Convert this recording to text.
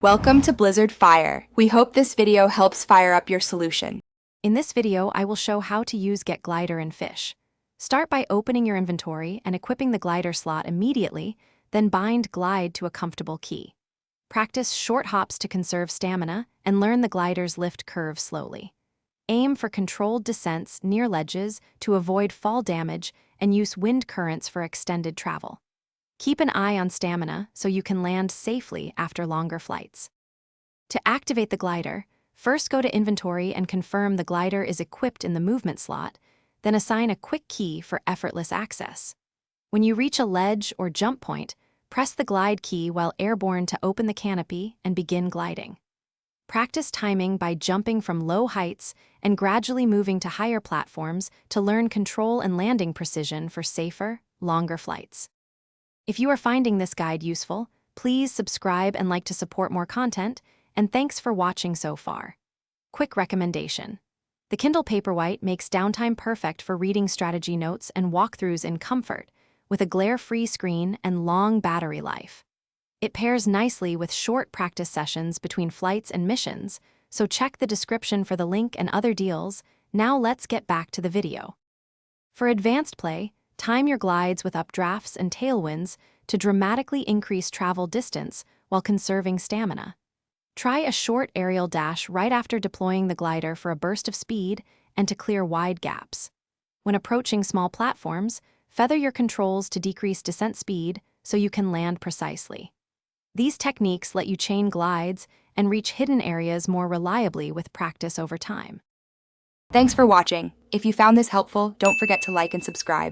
Welcome to Blizzard Fire. We hope this video helps fire up your solution. In this video, I will show how to use Get Glider in Fisch. Start by opening your inventory and equipping the glider slot immediately, then bind glide to a comfortable key. Practice short hops to conserve stamina and learn the glider's lift curve slowly. Aim for controlled descents near ledges to avoid fall damage and use wind currents for extended travel. Keep an eye on stamina so you can land safely after longer flights. To activate the glider, first go to Inventory and confirm the glider is equipped in the movement slot, then assign a quick key for effortless access. When you reach a ledge or jump point, press the glide key while airborne to open the canopy and begin gliding. Practice timing by jumping from low heights and gradually moving to higher platforms to learn control and landing precision for safer, longer flights. If you are finding this guide useful, please subscribe and like to support more content, and thanks for watching so far. Quick recommendation. The Kindle Paperwhite makes downtime perfect for reading strategy notes and walkthroughs in comfort, with a glare-free screen and long battery life. It pairs nicely with short practice sessions between flights and missions, so check the description for the link and other deals. Now let's get back to the video. For advanced play, time your glides with updrafts and tailwinds to dramatically increase travel distance while conserving stamina. Try a short aerial dash right after deploying the glider for a burst of speed and to clear wide gaps. When approaching small platforms, feather your controls to decrease descent speed so you can land precisely. These techniques let you chain glides and reach hidden areas more reliably with practice over time. Thanks for watching. If you found this helpful, don't forget to like and subscribe.